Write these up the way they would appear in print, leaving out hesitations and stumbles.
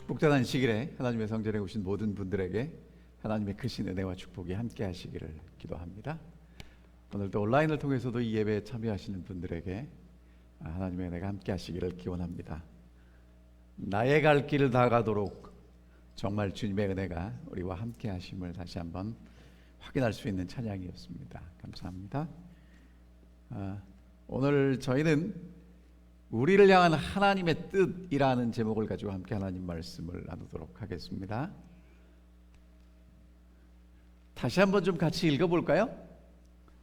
복잡한 시기에 하나님의 성전에 오신 모든 분들에게 하나님의 크신 은혜와 축복이 함께 하시기를 기도합니다. 오늘도 온라인을 통해서도 이 예배에 참여하시는 분들에게 하나님의 은혜가 함께 하시기를 기원합니다. 나의 갈 길을 다 가도록 정말 주님의 은혜가 우리와 함께 하심을 다시 한번 확인할 수 있는 찬양이었습니다. 감사합니다. 오늘 저희는 우리를 향한 하나님의 뜻이라는 제목을 가지고 함께 하나님 말씀을 나누도록 하겠습니다. 다시 한번 좀 같이 읽어볼까요?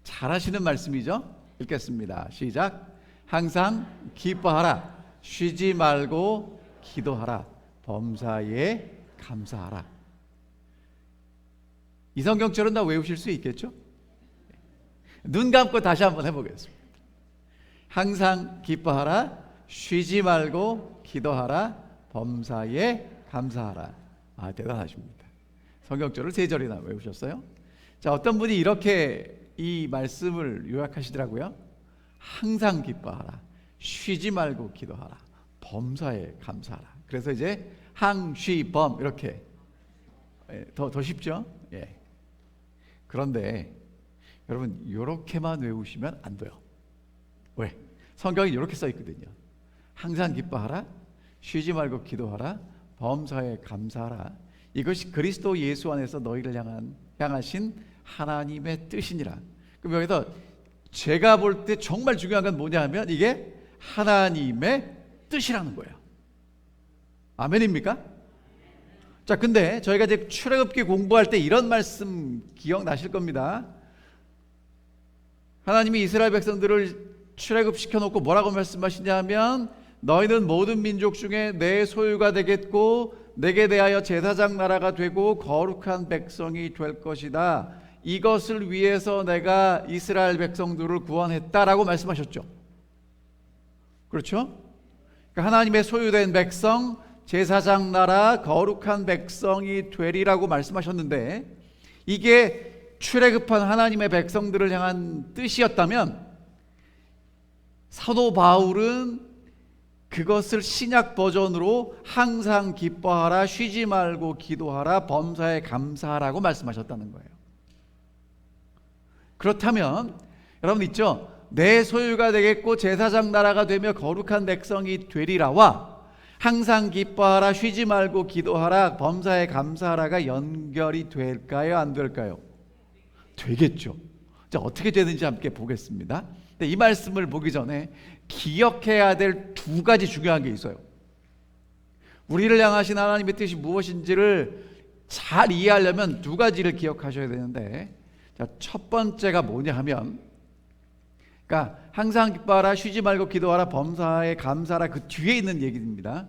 잘 하시는 말씀이죠? 읽겠습니다. 시작. 항상 기뻐하라. 쉬지 말고 기도하라. 범사에 감사하라. 이 성경처럼 다 외우실 수 있겠죠? 눈 감고 다시 한번 해보겠습니다. 항상 기뻐하라. 쉬지 말고 기도하라. 범사에 감사하라. 대단하십니다. 성경절을 3절이나 외우셨어요? 자, 어떤 분이 이렇게 이 말씀을 요약하시더라고요. 항상 기뻐하라. 쉬지 말고 기도하라. 범사에 감사하라. 그래서 이제 항쉬범 이렇게 더 쉽죠? 예. 그런데 여러분 이렇게만 외우시면 안 돼요. 왜? 성경이 이렇게 써 있거든요. 항상 기뻐하라. 쉬지 말고 기도하라. 범사에 감사하라. 이것이 그리스도 예수 안에서 너희를 향하신 하나님의 뜻이니라. 그럼 여기서 제가 볼 때 정말 중요한 건 뭐냐 하면 이게 하나님의 뜻이라는 거예요. 아멘입니까? 자, 근데 저희가 이제 출애굽기 공부할 때 이런 말씀 기억나실 겁니다. 하나님이 이스라엘 백성들을 출애굽시켜 놓고 뭐라고 말씀하시냐면 너희는 모든 민족 중에 내 소유가 되겠고 내게 대하여 제사장 나라가 되고 거룩한 백성이 될 것이다. 이것을 위해서 내가 이스라엘 백성들을 구원했다라고 말씀하셨죠. 그렇죠? 그러니까 하나님의 소유된 백성, 제사장 나라, 거룩한 백성이 되리라고 말씀하셨는데 이게 출애굽한 하나님의 백성들을 향한 뜻이었다면 사도 바울은 그것을 신약 버전으로 항상 기뻐하라, 쉬지 말고 기도하라, 범사에 감사하라고 말씀하셨다는 거예요. 그렇다면 여러분 있죠? 내 소유가 되겠고 제사장 나라가 되며 거룩한 백성이 되리라와 항상 기뻐하라, 쉬지 말고 기도하라, 범사에 감사하라가 연결이 될까요? 안 될까요? 되겠죠. 자, 어떻게 되는지 함께 보겠습니다. 이 말씀을 보기 전에 기억해야 될 2가지 중요한 게 있어요. 우리를 향하신 하나님의 뜻이 무엇인지를 잘 이해하려면 2가지를 기억하셔야 되는데, 자, 첫 번째가 뭐냐 하면, 그러니까 항상 기뻐하라, 쉬지 말고 기도하라, 범사에 감사하라, 그 뒤에 있는 얘기입니다.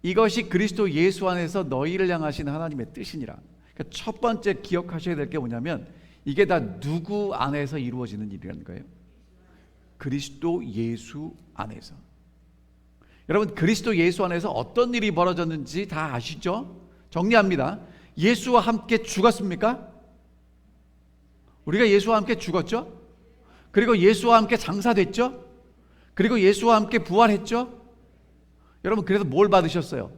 이것이 그리스도 예수 안에서 너희를 향하신 하나님의 뜻이니라. 그러니까 첫 번째 기억하셔야 될 게 뭐냐면 이게 다 누구 안에서 이루어지는 일이라는 거예요? 그리스도 예수 안에서. 여러분 그리스도 예수 안에서 어떤 일이 벌어졌는지 다 아시죠? 정리합니다. 예수와 함께 죽었습니까? 우리가 예수와 함께 죽었죠? 그리고 예수와 함께 장사됐죠? 그리고 예수와 함께 부활했죠? 여러분 그래서 뭘 받으셨어요?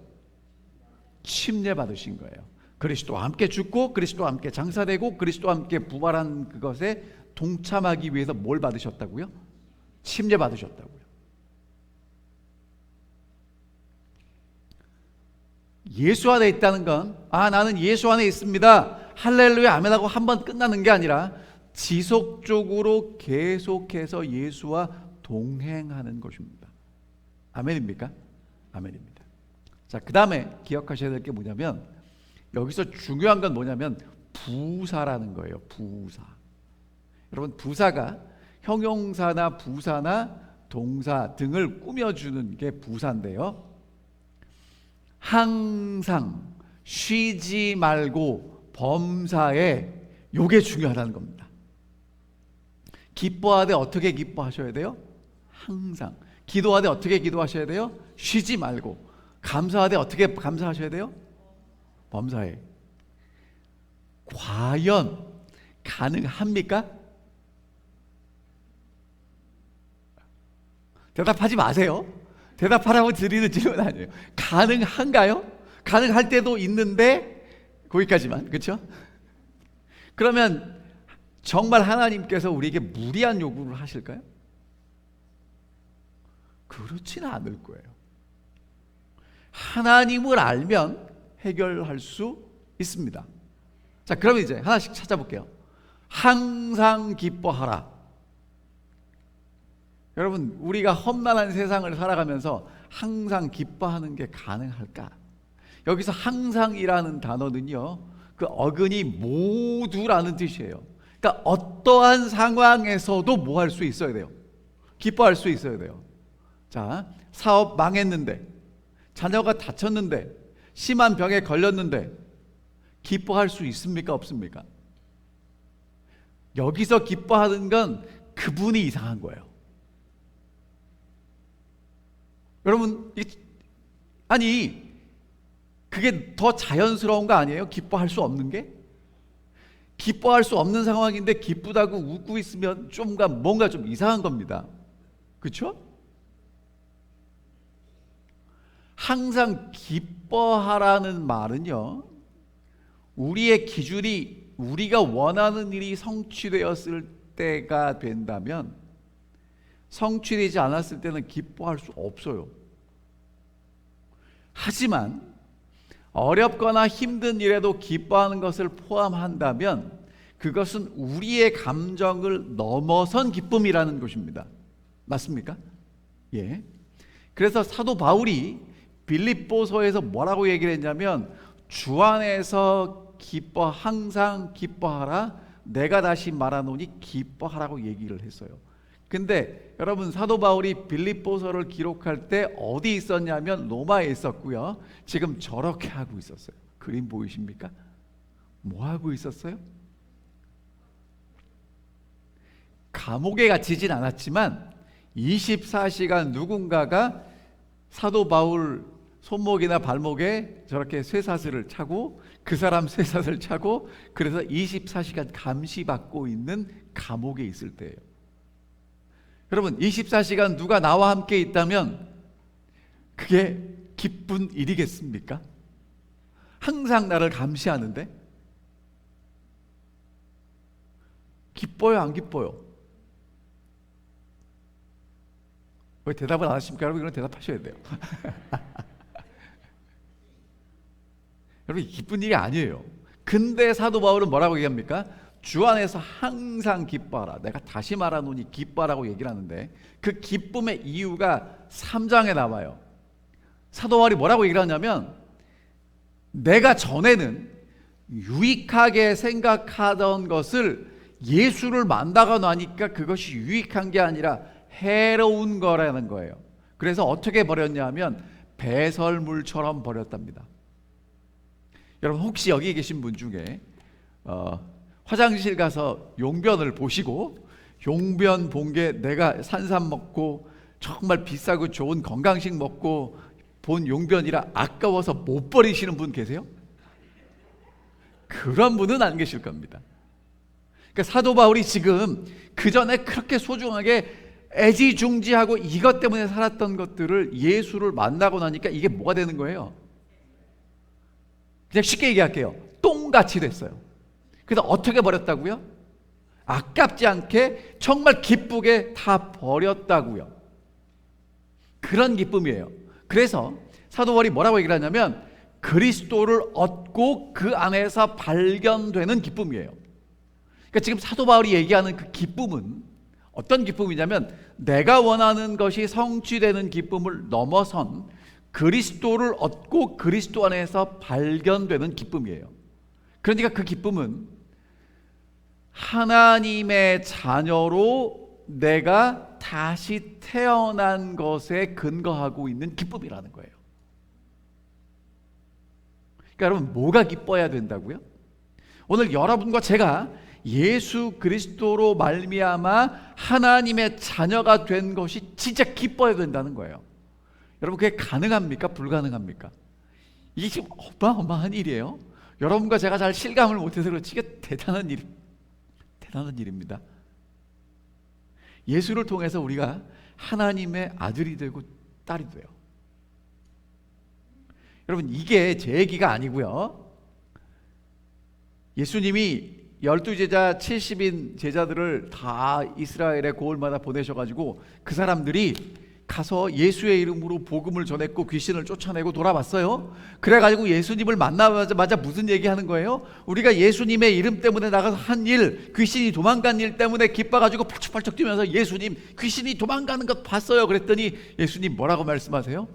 침례 받으신 거예요. 그리스도와 함께 죽고 그리스도와 함께 장사되고 그리스도와 함께 부활한 그것에 동참하기 위해서 뭘 받으셨다고요? 침례 받으셨다고요. 예수 안에 있다는 건 나는 예수 안에 있습니다, 할렐루야 아멘하고 한번 끝나는 게 아니라 지속적으로 계속해서 예수와 동행하는 것입니다. 아멘입니까? 아멘입니다. 자, 그 다음에 기억하셔야 될 게 뭐냐면 여기서 중요한 건 뭐냐면 부사라는 거예요. 부사. 여러분 부사가 형용사나 부사나 동사 등을 꾸며주는 게 부사인데요. 항상 쉬지 말고 범사에 요게 중요하다는 겁니다. 기뻐하되 어떻게 기뻐하셔야 돼요? 항상. 기도하되 어떻게 기도하셔야 돼요? 쉬지 말고. 감사하되 어떻게 감사하셔야 돼요? 범사에. 과연 가능합니까? 대답하지 마세요. 대답하라고 드리는 질문 아니에요. 가능한가요? 가능할 때도 있는데 거기까지만. 그렇죠? 그러면 정말 하나님께서 우리에게 무리한 요구를 하실까요? 그렇지는 않을 거예요. 하나님을 알면 해결할 수 있습니다. 자, 그러면 이제 하나씩 찾아볼게요. 항상 기뻐하라. 여러분, 우리가 험난한 세상을 살아가면서 항상 기뻐하는 게 가능할까? 여기서 항상이라는 단어는요, 그 어근이 모두라는 뜻이에요. 그러니까 어떠한 상황에서도 뭐 할 수 있어야 돼요? 기뻐할 수 있어야 돼요. 자, 사업 망했는데, 자녀가 다쳤는데, 심한 병에 걸렸는데 기뻐할 수 있습니까? 없습니까? 여기서 기뻐하는 건 그분이 이상한 거예요. 여러분, 아니, 그게 더 자연스러운 거 아니에요? 기뻐할 수 없는 게? 기뻐할 수 없는 상황인데 기쁘다고 웃고 있으면 뭔가 좀 이상한 겁니다. 그렇죠? 항상 기뻐하라는 말은요, 우리의 기준이 우리가 원하는 일이 성취되었을 때가 된다면, 성취되지 않았을 때는 기뻐할 수 없어요. 하지만 어렵거나 힘든 일에도 기뻐하는 것을 포함한다면 그것은 우리의 감정을 넘어선 기쁨이라는 것입니다. 맞습니까? 예. 그래서 사도 바울이 빌립보서에서 뭐라고 얘기를 했냐면, 주 안에서 항상 기뻐하라. 내가 다시 말하노니 기뻐하라고 얘기를 했어요. 근데 여러분, 사도 바울이 빌립보서를 기록할 때 어디 있었냐면 로마에 있었고요. 지금 저렇게 하고 있었어요. 그림 보이십니까? 뭐 하고 있었어요? 감옥에 갇히진 않았지만 24시간 누군가가 사도 바울 손목이나 발목에 저렇게 쇠사슬을 차고, 그 사람 쇠사슬을 차고, 그래서 24시간 감시받고 있는 감옥에 있을 때예요. 여러분, 24시간 누가 나와 함께 있다면 그게 기쁜 일이겠습니까? 항상 나를 감시하는데 기뻐요, 안 기뻐요? 왜 대답을 안 하십니까? 여러분, 이건 대답하셔야 돼요. 여러분, 기쁜 일이 아니에요. 근데 사도 바울은 뭐라고 얘기합니까? 주 안에서 항상 기뻐하라. 내가 다시 말하노니 기뻐하라고 얘기를 하는데, 그 기쁨의 이유가 3장에 나와요. 사도 바울이 뭐라고 얘기를 하냐면, 내가 전에는 유익하게 생각하던 것을 예수를 만나고 나니까 그것이 유익한 게 아니라 해로운 거라는 거예요. 그래서 어떻게 버렸냐면 배설물처럼 버렸답니다. 여러분, 혹시 여기 계신 분 중에 화장실 가서 용변을 보시고 용변 본 게 내가 산삼 먹고 정말 비싸고 좋은 건강식 먹고 본 용변이라 아까워서 못 버리시는 분 계세요? 그런 분은 안 계실 겁니다. 그러니까 사도 바울이 지금 그 전에 그렇게 소중하게 애지중지하고 이것 때문에 살았던 것들을 예수를 만나고 나니까 이게 뭐가 되는 거예요? 그냥 쉽게 얘기할게요. 똥같이 됐어요. 그래서 어떻게 버렸다고요? 아깝지 않게 정말 기쁘게 다 버렸다고요. 그런 기쁨이에요. 그래서 사도 바울이 뭐라고 얘기를 하냐면 그리스도를 얻고 그 안에서 발견되는 기쁨이에요. 그러니까 지금 사도 바울이 얘기하는 그 기쁨은 어떤 기쁨이냐면 내가 원하는 것이 성취되는 기쁨을 넘어선 그리스도를 얻고 그리스도 안에서 발견되는 기쁨이에요. 그러니까 그 기쁨은 하나님의 자녀로 내가 다시 태어난 것에 근거하고 있는 기쁨이라는 거예요. 그러니까 여러분, 뭐가 기뻐야 된다고요? 오늘 여러분과 제가 예수 그리스도로 말미암아 하나님의 자녀가 된 것이 진짜 기뻐야 된다는 거예요. 여러분, 그게 가능합니까? 불가능합니까? 이게 지금 어마어마한 일이에요. 여러분과 제가 잘 실감을 못해서 그렇지 이게 대단한 일입니다. 예수를 통해서 우리가 하나님의 아들이 되고 딸이 돼요. 여러분, 이게 제 얘기가 아니고요. 예수님이 12제자 70인 제자들을 다 이스라엘의 고을마다 보내셔가지고 그 사람들이 가서 예수의 이름으로 복음을 전했고 귀신을 쫓아내고 돌아왔어요. 그래가지고 예수님을 만나자마자 무슨 얘기하는 거예요? 우리가 예수님의 이름 때문에 나가서 한 일, 귀신이 도망간 일 때문에 기뻐가지고 펄쩍펄쩍 뛰면서 예수님, 귀신이 도망가는 것 봤어요. 그랬더니 예수님 뭐라고 말씀하세요?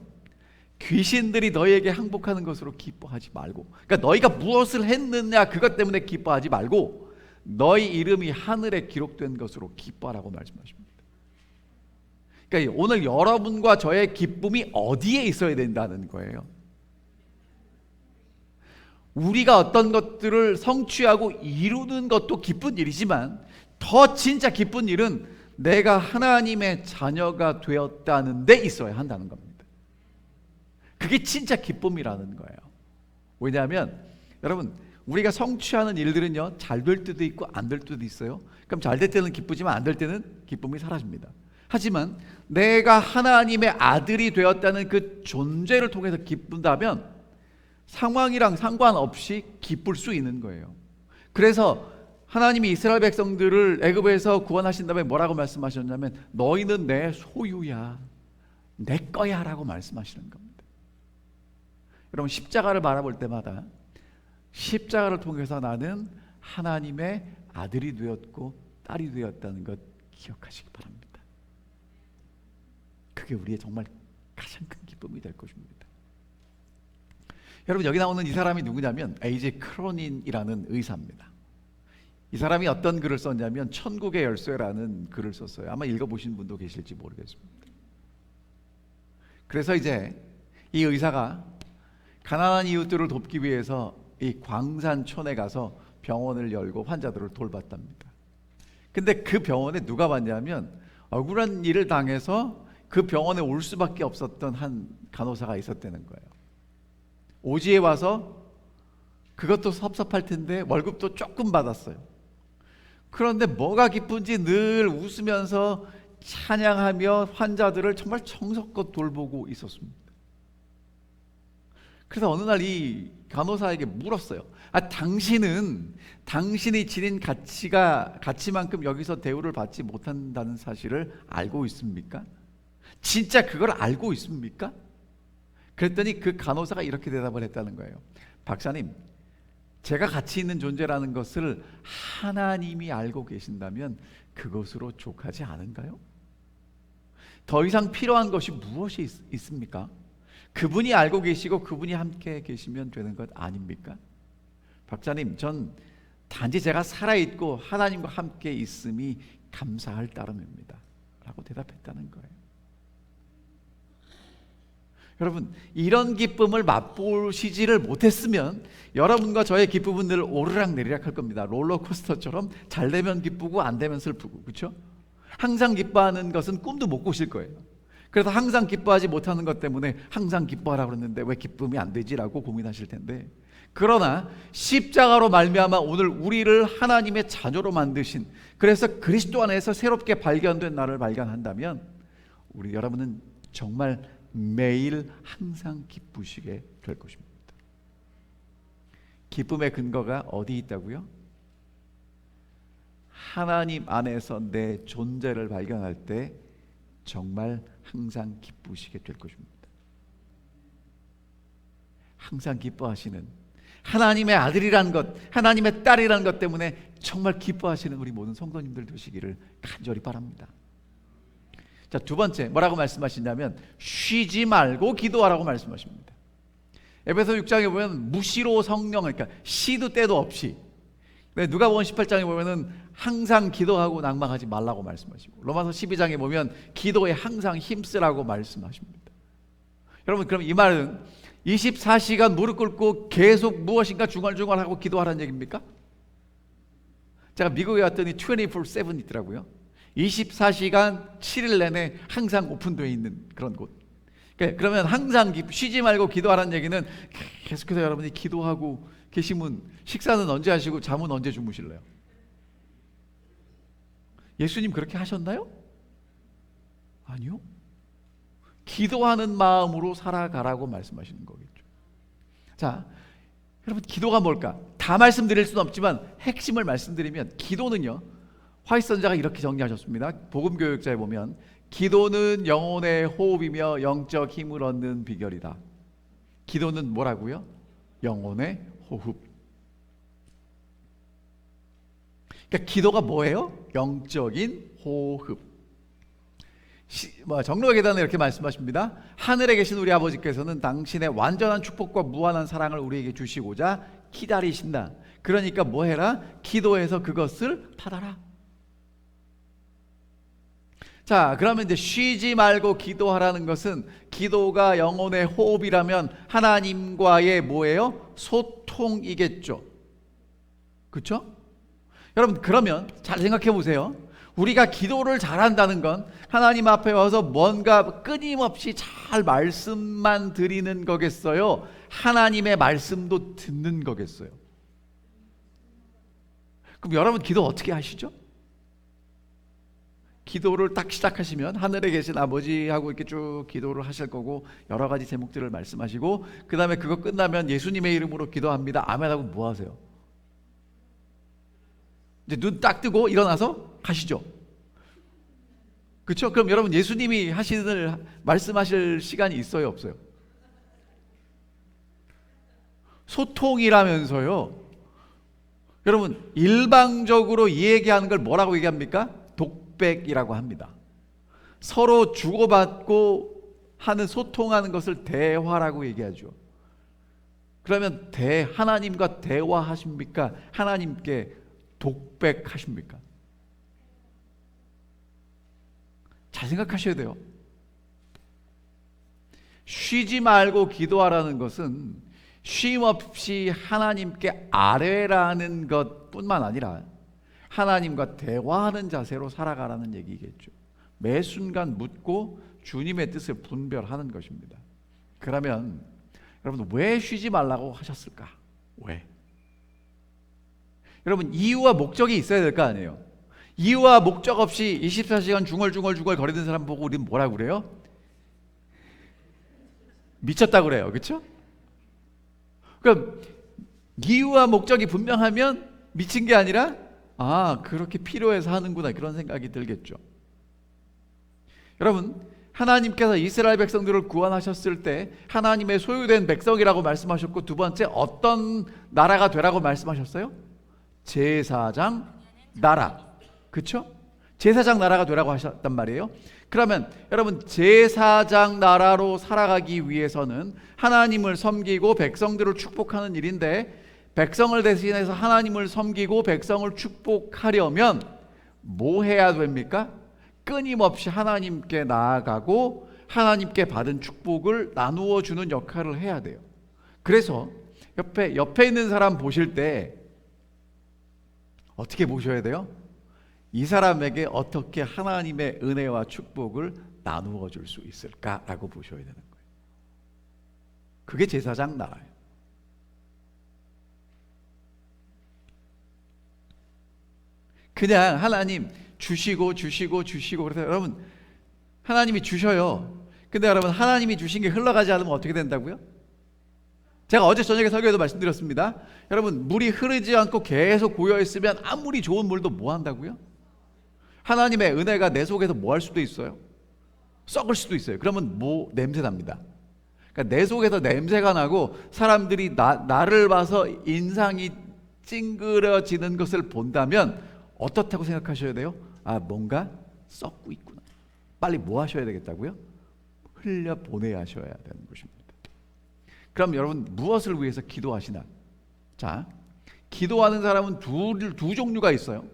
귀신들이 너희에게 항복하는 것으로 기뻐하지 말고, 그러니까 너희가 무엇을 했느냐 그것 때문에 기뻐하지 말고 너희 이름이 하늘에 기록된 것으로 기뻐하라고 말씀하십니다. 그러니까 오늘 여러분과 저의 기쁨이 어디에 있어야 된다는 거예요. 우리가 어떤 것들을 성취하고 이루는 것도 기쁜 일이지만 더 진짜 기쁜 일은 내가 하나님의 자녀가 되었다는 데 있어야 한다는 겁니다. 그게 진짜 기쁨이라는 거예요. 왜냐하면 여러분, 우리가 성취하는 일들은요, 잘 될 때도 있고 안 될 때도 있어요. 그럼 잘 될 때는 기쁘지만 안 될 때는 기쁨이 사라집니다. 하지만 내가 하나님의 아들이 되었다는 그 존재를 통해서 기쁜다면 상황이랑 상관없이 기쁠 수 있는 거예요. 그래서 하나님이 이스라엘 백성들을 애굽에서 구원하신 다음에 뭐라고 말씀하셨냐면 너희는 내 소유야, 내 거야 라고 말씀하시는 겁니다. 여러분, 십자가를 바라볼 때마다 십자가를 통해서 나는 하나님의 아들이 되었고 딸이 되었다는 것 기억하시기 바랍니다. 그게 우리의 정말 가장 큰 기쁨이 될 것입니다. 여러분, 여기 나오는 이 사람이 누구냐면 A.J. 크로닌이라는 의사입니다. 이 사람이 어떤 글을 썼냐면 천국의 열쇠라는 글을 썼어요. 아마 읽어보신 분도 계실지 모르겠습니다. 그래서 이제 이 의사가 가난한 이웃들을 돕기 위해서 이 광산촌에 가서 병원을 열고 환자들을 돌봤답니다. 근데 그 병원에 누가 왔냐면 억울한 일을 당해서 그 병원에 올 수밖에 없었던 한 간호사가 있었다는 거예요. 오지에 와서 그것도 섭섭할 텐데 월급도 조금 받았어요. 그런데 뭐가 기쁜지 늘 웃으면서 찬양하며 환자들을 정말 정성껏 돌보고 있었습니다. 그래서 어느 날 이 간호사에게 물었어요. 당신이 지닌 가치만큼 여기서 대우를 받지 못한다는 사실을 알고 있습니까? 진짜 그걸 알고 있습니까? 그랬더니 그 간호사가 이렇게 대답을 했다는 거예요. 박사님, 제가 가치 있는 존재라는 것을 하나님이 알고 계신다면 그것으로 족하지 않은가요? 더 이상 필요한 것이 무엇이 있습니까? 그분이 알고 계시고 그분이 함께 계시면 되는 것 아닙니까? 박사님, 전 단지 제가 살아있고 하나님과 함께 있음이 감사할 따름입니다 라고 대답했다는 거예요. 여러분, 이런 기쁨을 맛보시지를 못했으면 여러분과 저의 기쁨은 늘 오르락내리락 할 겁니다. 롤러코스터처럼 잘 되면 기쁘고 안 되면 슬프고, 그렇죠? 항상 기뻐하는 것은 꿈도 못 꾸실 거예요. 그래서 항상 기뻐하지 못하는 것 때문에 항상 기뻐하라고 그랬는데 왜 기쁨이 안 되지라고 고민하실 텐데, 그러나 십자가로 말미암아 오늘 우리를 하나님의 자녀로 만드신, 그래서 그리스도 안에서 새롭게 발견된 나를 발견한다면 우리 여러분은 정말 매일 항상 기쁘시게 될 것입니다. 기쁨의 근거가 어디 있다고요? 하나님 안에서 내 존재를 발견할 때 정말 항상 기쁘시게 될 것입니다. 항상 기뻐하시는 하나님의 아들이라는 것, 하나님의 딸이라는 것 때문에 정말 기뻐하시는 우리 모든 성도님들 되시기를 간절히 바랍니다. 자, 두 번째 뭐라고 말씀하시냐면 쉬지 말고 기도하라고 말씀하십니다. 에베소 6장에 보면 무시로 성령, 그러니까 시도 때도 없이, 누가복음 18장에 보면은 항상 기도하고 낭망하지 말라고 말씀하시고, 로마서 12장에 보면 기도에 항상 힘쓰라고 말씀하십니다. 여러분, 그럼 이 말은 24시간 무릎 꿇고 계속 무엇인가 중얼중얼하고 기도하라는 얘기입니까? 제가 미국에 왔더니 24/7 있더라고요. 24시간 7일 내내 항상 오픈되어 있는 그런 곳. 그러면 항상 쉬지 말고 기도하라는 얘기는 계속해서 여러분이 기도하고 계시면 식사는 언제 하시고 잠은 언제 주무실래요? 예수님 그렇게 하셨나요? 아니요. 기도하는 마음으로 살아가라고 말씀하시는 거겠죠. 자, 여러분, 기도가 뭘까? 다 말씀드릴 수는 없지만 핵심을 말씀드리면, 기도는요, 화이트선자가 이렇게 정리하셨습니다. 복음교육자에 보면 기도는 영혼의 호흡이며 영적 힘을 얻는 비결이다. 기도는 뭐라고요? 영혼의 호흡. 그러니까 기도가 뭐예요? 영적인 호흡. 정로의 계단에 이렇게 말씀하십니다. 하늘에 계신 우리 아버지께서는 당신의 완전한 축복과 무한한 사랑을 우리에게 주시고자 기다리신다. 그러니까 뭐 해라? 기도해서 그것을 받아라. 자, 그러면 이제 쉬지 말고 기도하라는 것은, 기도가 영혼의 호흡이라면 하나님과의 뭐예요? 소통이겠죠. 그렇죠? 여러분, 그러면 잘 생각해 보세요. 우리가 기도를 잘한다는 건 하나님 앞에 와서 뭔가 끊임없이 잘 말씀만 드리는 거겠어요? 하나님의 말씀도 듣는 거겠어요? 그럼 여러분, 기도 어떻게 하시죠? 기도를 딱 시작하시면 하늘에 계신 아버지하고 이렇게 쭉 기도를 하실 거고, 여러 가지 제목들을 말씀하시고, 그 다음에 그거 끝나면 예수님의 이름으로 기도합니다, 아멘 하고 뭐 하세요? 이제 눈 딱 뜨고 일어나서 가시죠. 그렇죠? 그럼 여러분, 예수님이 말씀하실 시간이 있어요, 없어요? 소통이라면서요. 여러분, 일방적으로 얘기하는 걸 뭐라고 얘기합니까? 독백이라고 합니다. 서로 주고받고 하는, 소통하는 것을 대화라고 얘기하죠. 그러면 하나님과 대화하십니까? 하나님께 독백하십니까? 잘 생각하셔야 돼요. 쉬지 말고 기도하라는 것은 쉼 없이 하나님께 아뢰라는 것뿐만 아니라 하나님과 대화하는 자세로 살아가라는 얘기겠죠. 매 순간 묻고 주님의 뜻을 분별하는 것입니다. 그러면 여러분, 왜 쉬지 말라고 하셨을까? 왜? 여러분, 이유와 목적이 있어야 될 거 아니에요. 이유와 목적 없이 24시간 중얼중얼 거리는 사람 보고 우리는 뭐라고 그래요? 미쳤다고 그래요. 그렇죠? 그럼 이유와 목적이 분명하면 미친 게 아니라, 아, 그렇게 필요해서 하는구나, 그런 생각이 들겠죠. 여러분, 하나님께서 이스라엘 백성들을 구원하셨을 때 하나님의 소유된 백성이라고 말씀하셨고, 두 번째 어떤 나라가 되라고 말씀하셨어요? 제사장 나라. 그렇죠? 제사장 나라가 되라고 하셨단 말이에요. 그러면 여러분, 제사장 나라로 살아가기 위해서는 하나님을 섬기고 백성들을 축복하는 일인데, 백성을 대신해서 하나님을 섬기고 백성을 축복하려면 뭐 해야 됩니까? 끊임없이 하나님께 나아가고 하나님께 받은 축복을 나누어 주는 역할을 해야 돼요. 그래서 옆에 있는 사람 보실 때 어떻게 보셔야 돼요? 이 사람에게 어떻게 하나님의 은혜와 축복을 나누어 줄 수 있을까라고 보셔야 되는 거예요. 그게 제사장 나라예요. 그냥 하나님 주시고 그래서 여러분, 하나님이 주셔요. 근데 여러분, 하나님이 주신 게 흘러가지 않으면 어떻게 된다고요? 제가 어제 저녁에 설교에도 말씀드렸습니다. 여러분, 물이 흐르지 않고 계속 고여있으면 아무리 좋은 물도 뭐 한다고요? 하나님의 은혜가 내 속에서 뭐 할 수도 있어요? 썩을 수도 있어요. 그러면 냄새 납니다. 그러니까 내 속에서 냄새가 나고 사람들이 나를 봐서 인상이 찡그려지는 것을 본다면 어떻다고 생각하셔야 돼요? 아, 뭔가 썩고 있구나. 빨리 뭐 하셔야 되겠다고요? 흘려보내야 하셔야 되는 것입니다. 그럼 여러분, 무엇을 위해서 기도하시나? 자, 기도하는 사람은 두 종류가 있어요.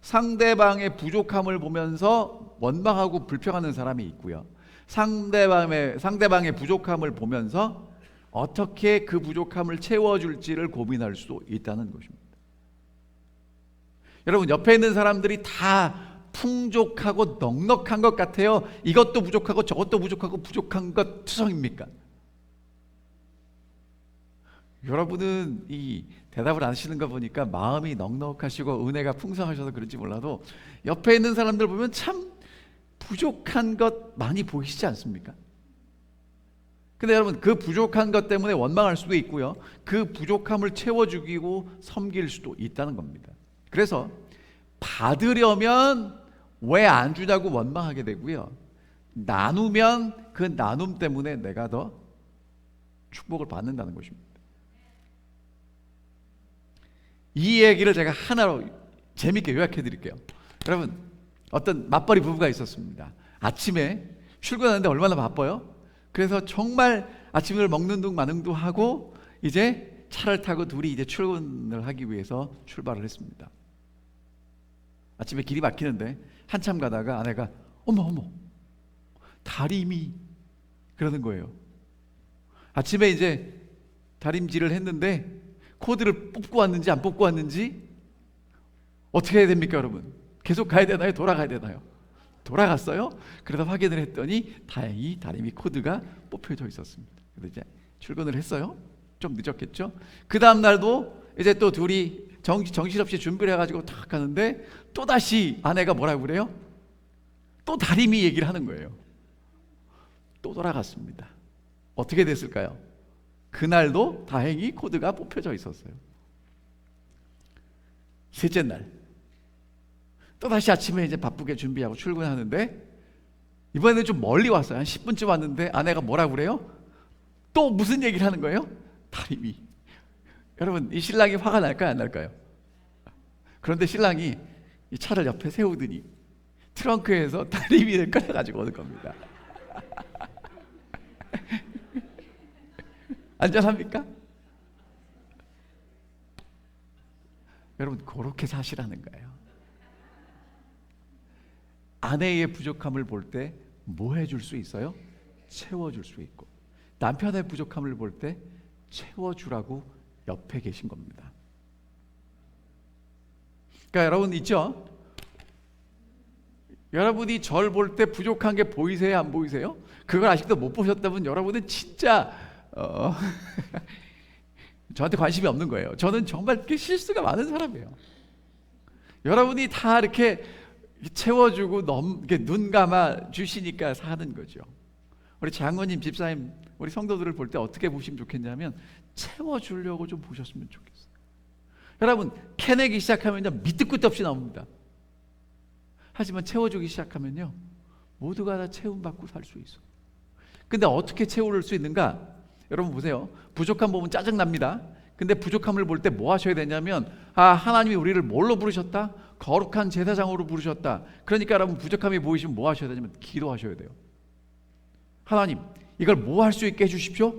상대방의 부족함을 보면서 원망하고 불평하는 사람이 있고요. 상대방의 부족함을 보면서 어떻게 그 부족함을 채워줄지를 고민할 수 있다는 것입니다. 여러분, 옆에 있는 사람들이 다 풍족하고 넉넉한 것 같아요? 이것도 부족하고 저것도 부족하고 부족한 것 투성입니까? 여러분은 이 대답을 안 하시는 거 보니까 마음이 넉넉하시고 은혜가 풍성하셔서 그런지 몰라도 옆에 있는 사람들 보면 참 부족한 것 많이 보이시지 않습니까? 근데 여러분, 그 부족한 것 때문에 원망할 수도 있고요, 그 부족함을 채워주기고 섬길 수도 있다는 겁니다. 그래서 받으려면 왜 안 주냐고 원망하게 되고요, 나누면 그 나눔 때문에 내가 더 축복을 받는다는 것입니다. 이 얘기를 제가 하나로 재밌게 요약해 드릴게요. 여러분, 어떤 맞벌이 부부가 있었습니다. 아침에 출근하는데 얼마나 바빠요? 그래서 정말 아침을 먹는 둥 마는 둥 하고 이제 차를 타고 둘이 이제 출근을 하기 위해서 출발을 했습니다. 아침에 길이 막히는데 한참 가다가 아내가 어머 다리미 그러는 거예요. 아침에 이제 다림질을 했는데 코드를 뽑고 왔는지 안 뽑고 왔는지 어떻게 해야 됩니까, 여러분? 계속 가야 되나요? 돌아가야 되나요? 돌아갔어요. 그래서 확인을 했더니 다행히 다리미 코드가 뽑혀져 있었습니다. 그래서 이제 출근을 했어요. 좀 늦었겠죠. 그 다음 날도 이제 또 둘이 정신없이 준비를 해가지고 탁 가는데 또 다시 아내가 뭐라고 그래요? 또 다리미 얘기를 하는 거예요. 또 돌아갔습니다. 어떻게 됐을까요? 그날도 다행히 코드가 뽑혀져 있었어요. 셋째 날 또 다시 아침에 이제 바쁘게 준비하고 출근하는데 이번에는 좀 멀리 왔어요. 한 10분쯤 왔는데 아내가 뭐라고 그래요? 또 무슨 얘기를 하는 거예요? 다리미. 여러분, 이 신랑이 화가 날까요, 안 날까요? 그런데 신랑이 이 차를 옆에 세우더니 트렁크에서 다리미를 꺼내가지고 오는 겁니다. 안전합니까? 여러분, 그렇게 사시라는 거예요. 아내의 부족함을 볼 때 뭐 해줄 수 있어요? 채워줄 수 있고, 남편의 부족함을 볼 때 채워주라고 옆에 계신 겁니다. 그러니까 여러분 있죠? 여러분이 절 볼 때 부족한 게 보이세요, 안 보이세요? 그걸 아직도 못 보셨다면 여러분은 진짜 저한테 관심이 없는 거예요. 저는 정말 이렇게 실수가 많은 사람이에요. 여러분이 다 이렇게 채워주고 이렇게 눈 감아 주시니까 사는 거죠. 우리 장로님, 집사님, 우리 성도들을 볼 때 어떻게 보시면 좋겠냐면 채워주려고 좀 보셨으면 좋겠어요. 여러분, 캐내기 시작하면요 밑도 끝도 없이 나옵니다. 하지만 채워주기 시작하면요 모두가 다 채움받고 살 수 있어요. 근데 어떻게 채울 수 있는가? 여러분 보세요. 부족함 보면 짜증납니다. 근데 부족함을 볼 때 뭐 하셔야 되냐면, 하나님이 우리를 뭘로 부르셨다? 거룩한 제사장으로 부르셨다. 그러니까 여러분, 부족함이 보이시면 뭐 하셔야 되냐면 기도하셔야 돼요. 하나님, 이걸 뭐 할 수 있게 해주십시오,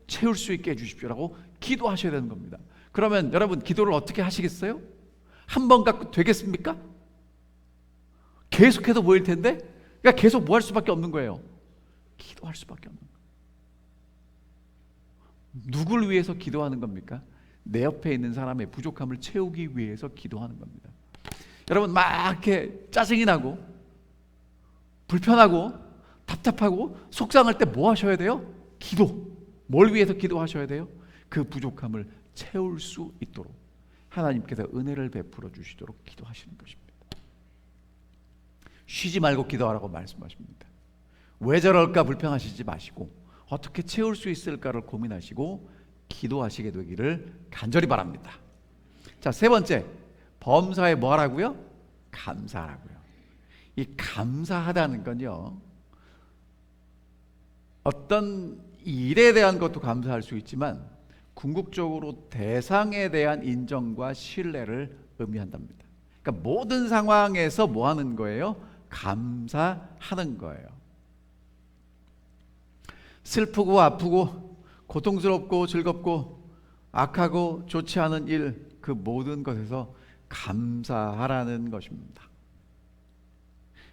채울 수 있게 해주십시오 라고 기도하셔야 되는 겁니다. 그러면 여러분, 기도를 어떻게 하시겠어요? 한 번 갖고 되겠습니까? 계속해도 보일 텐데, 그러니까 계속 뭐 할 수밖에 없는 거예요? 기도할 수밖에 없는 거예요. 누굴 위해서 기도하는 겁니까? 내 옆에 있는 사람의 부족함을 채우기 위해서 기도하는 겁니다. 여러분, 막 이렇게 짜증이 나고 불편하고 답답하고 속상할 때 뭐 하셔야 돼요? 기도. 뭘 위해서 기도하셔야 돼요? 그 부족함을 채울 수 있도록 하나님께서 은혜를 베풀어 주시도록 기도하시는 것입니다. 쉬지 말고 기도하라고 말씀하십니다. 왜 저럴까 불평하시지 마시고 어떻게 채울 수 있을까를 고민하시고 기도하시게 되기를 간절히 바랍니다. 자, 세 번째, 범사에 뭐 하라고요? 감사하라고요. 이 감사하다는 건요, 어떤 일에 대한 것도 감사할 수 있지만 궁극적으로 대상에 대한 인정과 신뢰를 의미한답니다. 그러니까 모든 상황에서 뭐 하는 거예요? 감사하는 거예요. 슬프고 아프고 고통스럽고 즐겁고 악하고 좋지 않은 일, 그 모든 것에서 감사하라는 것입니다.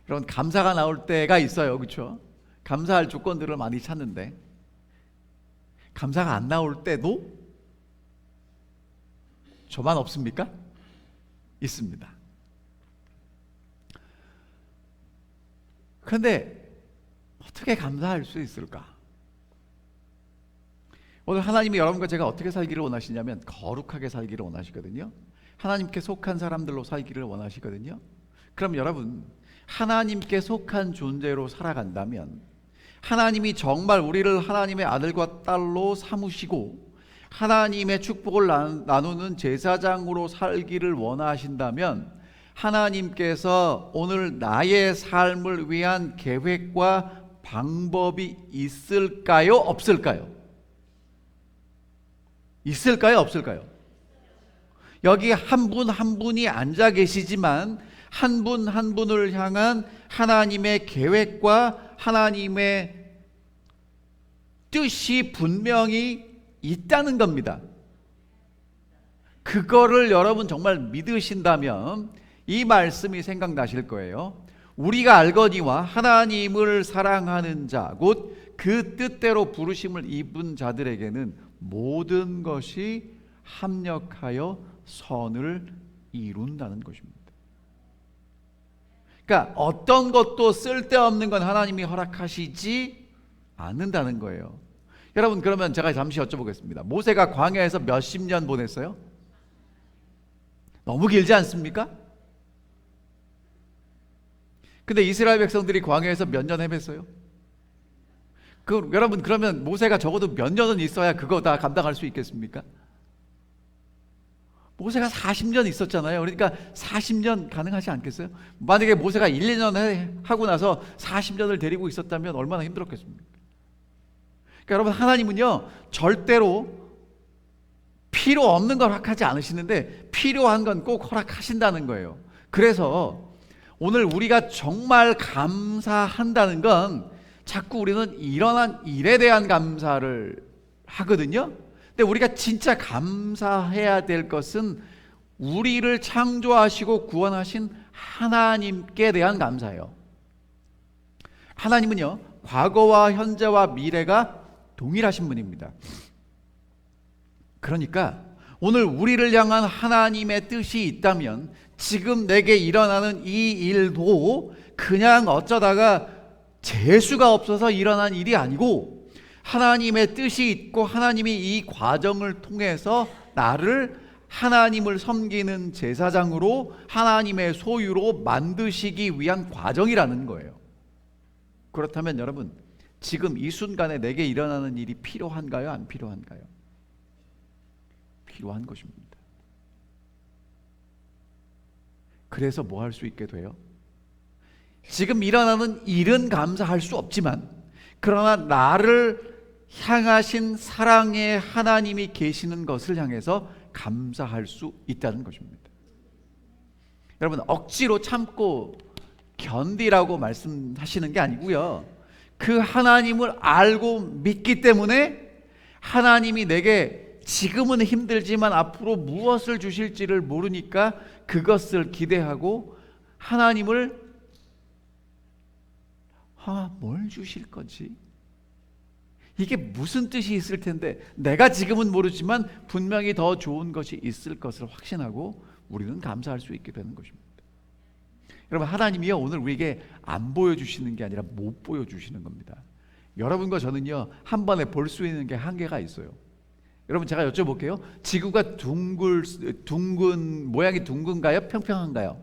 여러분, 감사가 나올 때가 있어요, 그렇죠? 감사할 조건들을 많이 찾는데 감사가 안 나올 때도 저만 없습니까? 있습니다. 그런데 어떻게 감사할 수 있을까? 오늘 하나님이 여러분과 제가 어떻게 살기를 원하시냐면 거룩하게 살기를 원하시거든요. 하나님께 속한 사람들로 살기를 원하시거든요. 그럼 여러분, 하나님께 속한 존재로 살아간다면 하나님이 정말 우리를 하나님의 아들과 딸로 삼으시고 하나님의 축복을 나누는 제사장으로 살기를 원하신다면 하나님께서 오늘 나의 삶을 위한 계획과 방법이 있을까요? 없을까요? 있을까요? 없을까요? 여기 한 분 한 분이 앉아 계시지만 한 분 한 분을 향한 하나님의 계획과 하나님의 뜻이 분명히 있다는 겁니다. 그거를 여러분 정말 믿으신다면 이 말씀이 생각나실 거예요. 우리가 알거니와 하나님을 사랑하는 자 곧 그 뜻대로 부르심을 입은 자들에게는 모든 것이 합력하여 선을 이룬다는 것입니다. 그러니까 어떤 것도 쓸데없는 건 하나님이 허락하시지 않는다는 거예요. 여러분, 그러면 제가 잠시 여쭤보겠습니다. 모세가 광야에서 몇십 년 보냈어요? 너무 길지 않습니까? 근데 이스라엘 백성들이 광야에서 몇 년 헤맸어요? 여러분, 그러면 모세가 적어도 몇 년은 있어야 그거 다 감당할 수 있겠습니까? 모세가 40년 있었잖아요. 그러니까 40년 가능하지 않겠어요? 만약에 모세가 1, 2년 하고 나서 40년을 데리고 있었다면 얼마나 힘들었겠습니까? 그러니까 여러분, 하나님은요 절대로 필요 없는 걸 허락하지 않으시는데 필요한 건 꼭 허락하신다는 거예요. 그래서 오늘 우리가 정말 감사한다는 건 자꾸 우리는 일어난 일에 대한 감사를 하거든요. 근데 우리가 진짜 감사해야 될 것은 우리를 창조하시고 구원하신 하나님께 대한 감사예요. 하나님은요 과거와 현재와 미래가 동일하신 분입니다. 그러니까 오늘 우리를 향한 하나님의 뜻이 있다면 지금 내게 일어나는 이 일도 그냥 어쩌다가 재수가 없어서 일어난 일이 아니고 하나님의 뜻이 있고 하나님이 이 과정을 통해서 나를 하나님을 섬기는 제사장으로 하나님의 소유로 만드시기 위한 과정이라는 거예요. 그렇다면 여러분, 지금 이 순간에 내게 일어나는 일이 필요한가요? 안 필요한가요? 필요한 것입니다. 그래서 뭐 할 수 있게 돼요? 지금 일어나는 일은 감사할 수 없지만 그러나 나를 향하신 사랑의 하나님이 계시는 것을 향해서 감사할 수 있다는 것입니다. 여러분, 억지로 참고 견디라고 말씀하시는 게 아니고요, 그 하나님을 알고 믿기 때문에 하나님이 내게 지금은 힘들지만 앞으로 무엇을 주실지를 모르니까 그것을 기대하고 하나님을 뭘 주실 거지? 이게 무슨 뜻이 있을 텐데 내가 지금은 모르지만 분명히 더 좋은 것이 있을 것을 확신하고 우리는 감사할 수 있게 되는 것입니다. 여러분, 하나님이요 오늘 우리에게 안 보여주시는 게 아니라 못 보여주시는 겁니다. 여러분과 저는요 한 번에 볼 수 있는 게 한계가 있어요. 여러분, 제가 여쭤볼게요. 지구가 모양이 둥근가요? 평평한가요?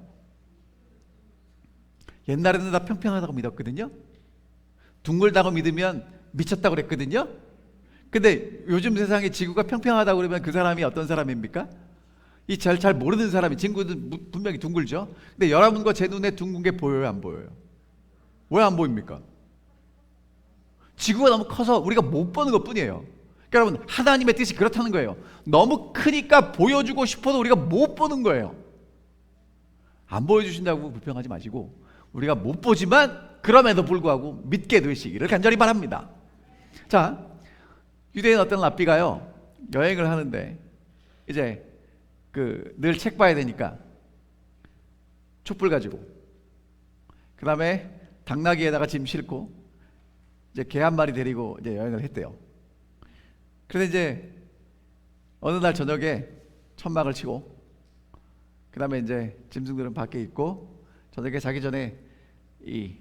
옛날에는 다 평평하다고 믿었거든요. 둥글다고 믿으면 미쳤다고 그랬거든요. 근데 요즘 세상에 지구가 평평하다고 그러면 그 사람이 어떤 사람입니까? 이 잘 모르는 사람이, 친구는 분명히 둥글죠. 근데 여러분과 제 눈에 둥근 게 보여요, 안 보여요? 왜 안 보입니까? 지구가 너무 커서 우리가 못 보는 것 뿐이에요. 그러니까 여러분, 하나님의 뜻이 그렇다는 거예요. 너무 크니까 보여주고 싶어도 우리가 못 보는 거예요. 안 보여주신다고 불평하지 마시고 우리가 못 보지만 그럼에도 불구하고 믿게 되시기를 간절히 바랍니다. 자, 유대인 어떤 랍비가요 여행을 하는데 이제 늘 책 봐야 되니까 촛불 가지고 그 다음에 당나귀에다가 짐 싣고 이제 개 한 마리 데리고 이제 여행을 했대요. 그런데 이제 어느 날 저녁에 천막을 치고 그 다음에 이제 짐승들은 밖에 있고 저녁에 자기 전에 이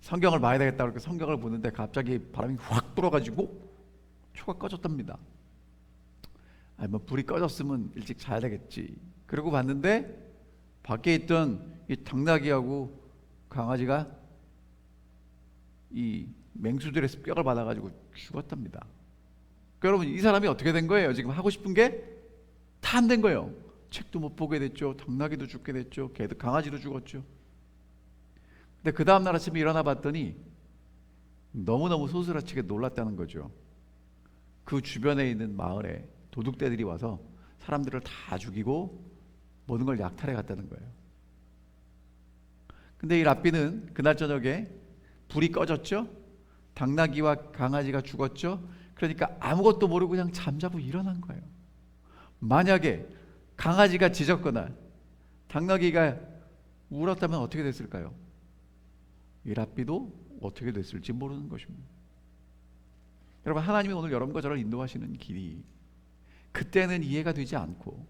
성경을 봐야 되겠다 그렇게 성경을 보는데 갑자기 바람이 확 불어가지고 초가 꺼졌답니다. 뭐 불이 꺼졌으면 일찍 자야 되겠지. 그러고 봤는데 밖에 있던 이 당나귀하고 강아지가 이 맹수들에서 뼈를 받아가지고 죽었답니다. 그러니까 여러분, 이 사람이 어떻게 된 거예요? 지금 하고 싶은 게 다 안 된 거예요. 책도 못 보게 됐죠. 당나귀도 죽게 됐죠. 개도, 강아지도 죽었죠. 근데 그 다음날 아침에 일어나 봤더니 너무너무 소스라치게 놀랐다는 거죠. 그 주변에 있는 마을에 도둑대들이 와서 사람들을 다 죽이고 모든 걸 약탈해 갔다는 거예요. 근데 이 랍비는 그날 저녁에 불이 꺼졌죠. 당나귀와 강아지가 죽었죠. 그러니까 아무것도 모르고 그냥 잠자고 일어난 거예요. 만약에 강아지가 짖었거나 당나귀가 울었다면 어떻게 됐을까요? 이 랍비도 어떻게 됐을지 모르는 것입니다. 여러분, 하나님이 오늘 여러분과 저를 인도하시는 길이 그때는 이해가 되지 않고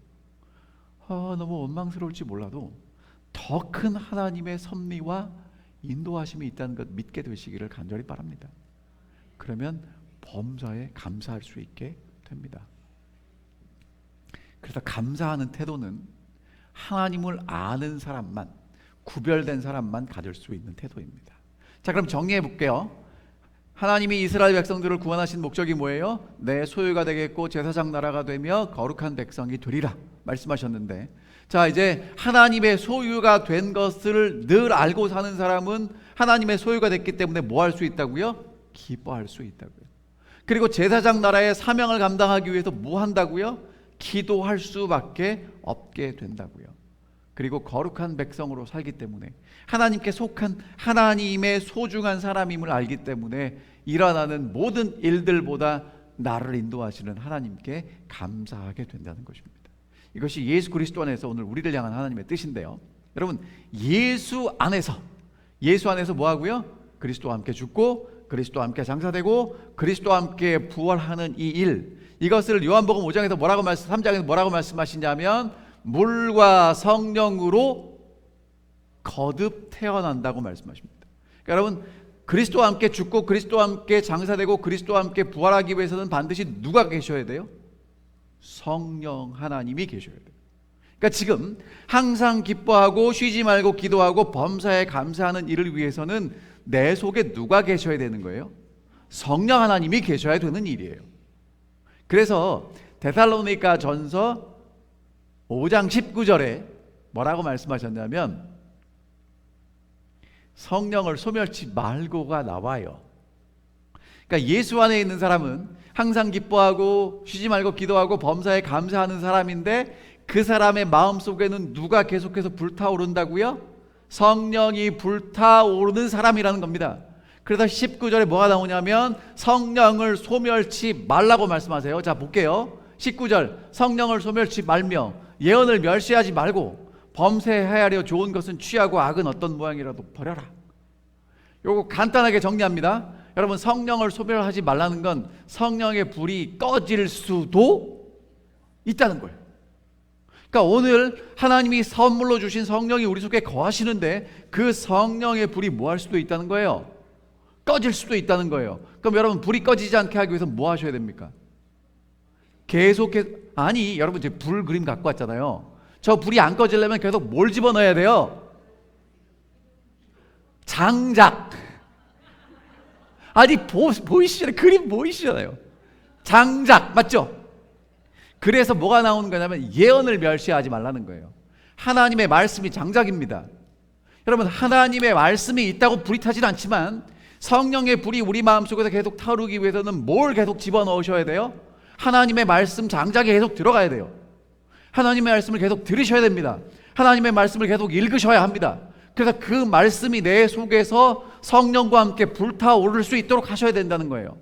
너무 원망스러울지 몰라도 더 큰 하나님의 섭리와 인도하심이 있다는 것 믿게 되시기를 간절히 바랍니다. 그러면 범사에 감사할 수 있게 됩니다. 그래서 감사하는 태도는 하나님을 아는 사람만, 구별된 사람만 가질 수 있는 태도입니다. 자, 그럼 정리해 볼게요. 하나님이 이스라엘 백성들을 구원하신 목적이 뭐예요? 내 소유가 되겠고 제사장 나라가 되며 거룩한 백성이 되리라 말씀하셨는데, 자, 이제 하나님의 소유가 된 것을 늘 알고 사는 사람은 하나님의 소유가 됐기 때문에 뭐 할 수 있다고요? 기뻐할 수 있다고요. 그리고 제사장 나라의 사명을 감당하기 위해서 뭐 한다고요? 기도할 수밖에 없게 된다고요. 그리고 거룩한 백성으로 살기 때문에 하나님께 속한 하나님의 소중한 사람임을 알기 때문에 일어나는 모든 일들보다 나를 인도하시는 하나님께 감사하게 된다는 것입니다. 이것이 예수 그리스도 안에서 오늘 우리를 향한 하나님의 뜻인데요. 여러분, 예수 안에서 뭐 하고요? 그리스도와 함께 죽고 그리스도와 함께 장사되고 그리스도와 함께 부활하는 이 일, 이것을 요한복음 5장에서 3장에서 뭐라고 말씀하시냐면 물과 성령으로 거듭 태어난다고 말씀하십니다. 그러니까 여러분, 그리스도와 함께 죽고 그리스도와 함께 장사되고 그리스도와 함께 부활하기 위해서는 반드시 누가 계셔야 돼요? 성령 하나님이 계셔야 돼요. 그러니까 지금 항상 기뻐하고 쉬지 말고 기도하고 범사에 감사하는 일을 위해서는 내 속에 누가 계셔야 되는 거예요? 성령 하나님이 계셔야 되는 일이에요. 그래서 데살로니가 전서 5장 19절에 뭐라고 말씀하셨냐면 성령을 소멸치 말고가 나와요. 그러니까 예수 안에 있는 사람은 항상 기뻐하고 쉬지 말고 기도하고 범사에 감사하는 사람인데 그 사람의 마음속에는 누가 계속해서 불타오른다고요? 성령이 불타오르는 사람이라는 겁니다. 그래서 19절에 뭐가 나오냐면 성령을 소멸치 말라고 말씀하세요. 자, 볼게요. 19절, 성령을 소멸치 말며 예언을 멸시하지 말고 범죄하여 좋은 것은 취하고 악은 어떤 모양이라도 버려라. 요거 간단하게 정리합니다. 여러분, 성령을 소멸하지 말라는 건 성령의 불이 꺼질 수도 있다는 거예요. 그러니까 오늘 하나님이 선물로 주신 성령이 우리 속에 거하시는데 그 성령의 불이 뭐 할 수도 있다는 거예요? 꺼질 수도 있다는 거예요. 그럼 여러분, 불이 꺼지지 않게 하기 위해서 뭐 하셔야 됩니까? 계속해서, 아니 여러분, 제 불 그림 갖고 왔잖아요. 저 불이 안 꺼지려면 계속 뭘 집어넣어야 돼요? 장작. 아니 보이시잖아요. 그림 보이시잖아요. 장작 맞죠? 그래서 뭐가 나오는 거냐면 예언을 멸시하지 말라는 거예요. 하나님의 말씀이 장작입니다. 여러분, 하나님의 말씀이 있다고 불이 타진 않지만 성령의 불이 우리 마음속에서 계속 타오르기 위해서는 뭘 계속 집어넣으셔야 돼요? 하나님의 말씀 장작에 계속 들어가야 돼요. 하나님의 말씀을 계속 들으셔야 됩니다. 하나님의 말씀을 계속 읽으셔야 합니다. 그래서 그 말씀이 내 속에서 성령과 함께 불타오를 수 있도록 하셔야 된다는 거예요.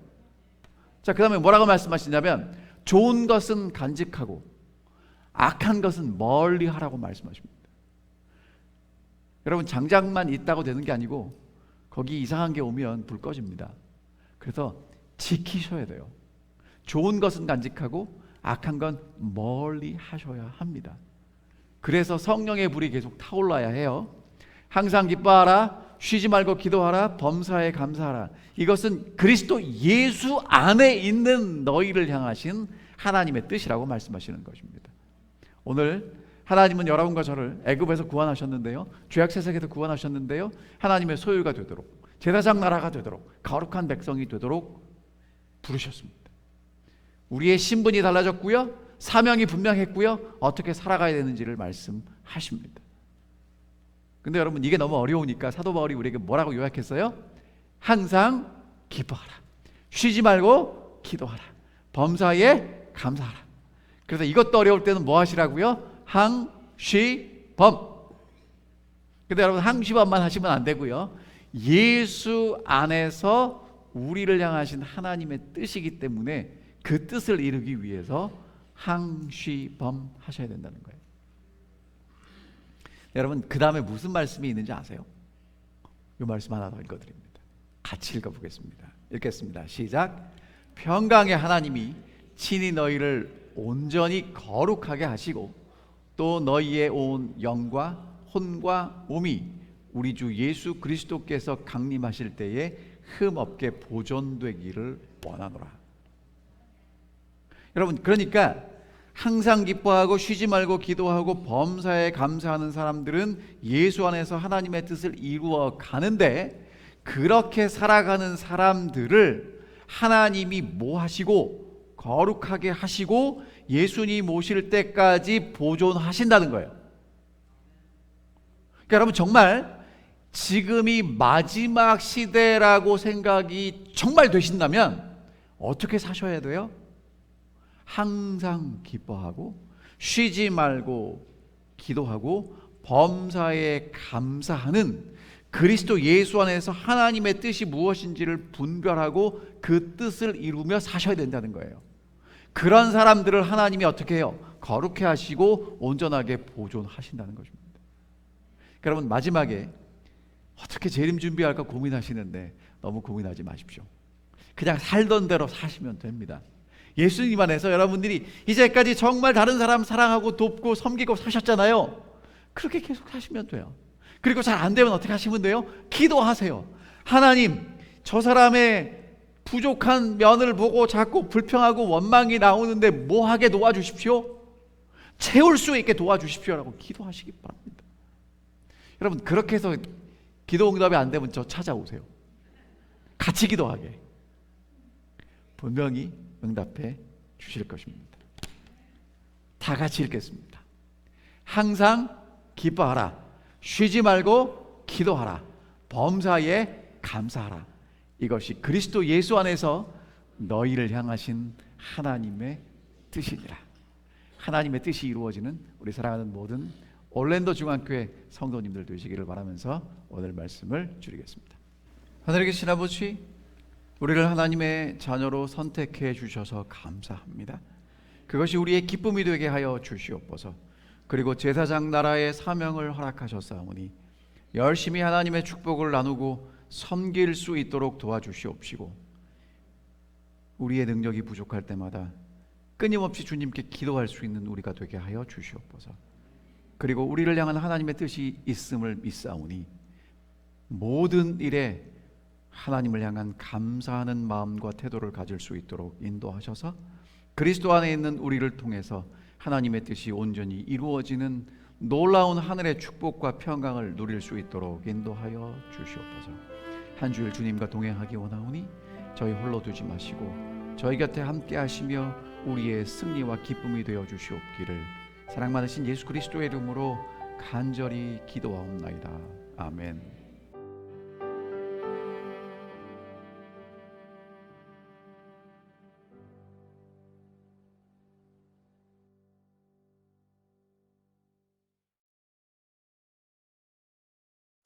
자, 그 다음에 뭐라고 말씀하시냐면 좋은 것은 간직하고 악한 것은 멀리 하라고 말씀하십니다. 여러분, 장작만 있다고 되는 게 아니고 거기 이상한 게 오면 불 꺼집니다. 그래서 지키셔야 돼요. 좋은 것은 간직하고 악한 건 멀리 하셔야 합니다. 그래서 성령의 불이 계속 타올라야 해요. 항상 기뻐하라, 쉬지 말고 기도하라, 범사에 감사하라. 이것은 그리스도 예수 안에 있는 너희를 향하신 하나님의 뜻이라고 말씀하시는 것입니다. 오늘 하나님은 여러분과 저를 애굽에서 구원하셨는데요, 죄악 세상에서 구원하셨는데요, 하나님의 소유가 되도록 제사장 나라가 되도록, 거룩한 백성이 되도록 부르셨습니다. 우리의 신분이 달라졌고요, 사명이 분명했고요, 어떻게 살아가야 되는지를 말씀하십니다. 근데 여러분, 이게 너무 어려우니까 사도 바울이 우리에게 뭐라고 요약했어요? 항상 기뻐하라, 쉬지 말고 기도하라, 범사에 감사하라. 그래서 이것도 어려울 때는 뭐 하시라고요? 항쉬범. 근데 여러분, 항쉬범만 하시면 안 되고요, 예수 안에서 우리를 향하신 하나님의 뜻이기 때문에 그 뜻을 이루기 위해서 항쉬범 하셔야 된다는 거예요. 여러분, 그 다음에 무슨 말씀이 있는지 아세요? 이 말씀 하나 더 읽어드립니다. 같이 읽어보겠습니다. 읽겠습니다. 시작. 평강의 하나님이 친히 너희를 온전히 거룩하게 하시고 또 너희의 온 영과 혼과 몸이 우리 주 예수 그리스도께서 강림하실 때에 흠없게 보존되기를 원하노라. 여러분, 그러니까 항상 기뻐하고 쉬지 말고 기도하고 범사에 감사하는 사람들은 예수 안에서 하나님의 뜻을 이루어 가는데, 그렇게 살아가는 사람들을 하나님이 뭐 하시고 거룩하게 하시고 예수님 오실 때까지 보존하신다는 거예요. 그러니까 여러분, 정말 지금이 마지막 시대라고 생각이 정말 되신다면 어떻게 사셔야 돼요? 항상 기뻐하고 쉬지 말고 기도하고 범사에 감사하는 그리스도 예수 안에서 하나님의 뜻이 무엇인지를 분별하고 그 뜻을 이루며 사셔야 된다는 거예요. 그런 사람들을 하나님이 어떻게 해요? 거룩해 하시고 온전하게 보존하신다는 것입니다. 여러분, 마지막에 어떻게 재림 준비할까 고민하시는데 너무 고민하지 마십시오. 그냥 살던 대로 사시면 됩니다. 예수님 안에서 여러분들이 이제까지 정말 다른 사람 사랑하고 돕고 섬기고 사셨잖아요. 그렇게 계속 사시면 돼요. 그리고 잘 안 되면 어떻게 하시면 돼요? 기도하세요. 하나님, 저 사람의 부족한 면을 보고 자꾸 불평하고 원망이 나오는데 뭐 하게 도와주십시오. 채울 수 있게 도와주십시오라고 기도하시기 바랍니다. 여러분, 그렇게 해서 기도 응답이 안 되면 저 찾아오세요. 같이 기도하게. 분명히 응답해 주실 것입니다. 다 같이 읽겠습니다. 항상 기뻐하라, 쉬지 말고 기도하라, 범사에 감사하라. 이것이 그리스도 예수 안에서 너희를 향하신 하나님의 뜻이니라. 하나님의 뜻이 이루어지는 우리 사랑하는 모든 올랜도 중앙교회 성도님들 되시기를 바라면서 오늘 말씀을 줄이겠습니다. 하늘에 계신 아버지, 우리를 하나님의 자녀로 선택해 주셔서 감사합니다. 그것이 우리의 기쁨이 되게 하여 주시옵소서. 그리고 제사장 나라의 사명을 허락하셨사오니 열심히 하나님의 축복을 나누고 섬길 수 있도록 도와주시옵시고, 우리의 능력이 부족할 때마다 끊임없이 주님께 기도할 수 있는 우리가 되게 하여 주시옵소서. 그리고 우리를 향한 하나님의 뜻이 있음을 믿사오니 모든 일에 하나님을 향한 감사하는 마음과 태도를 가질 수 있도록 인도하셔서 그리스도 안에 있는 우리를 통해서 하나님의 뜻이 온전히 이루어지는 놀라운 하늘의 축복과 평강을 누릴 수 있도록 인도하여 주시옵소서. 한 주일 주님과 동행하기 원하오니 저희 홀로 두지 마시고 저희 곁에 함께 하시며 우리의 승리와 기쁨이 되어 주시옵기를 사랑 많으신 예수 그리스도의 이름으로 간절히 기도하옵나이다. 아멘.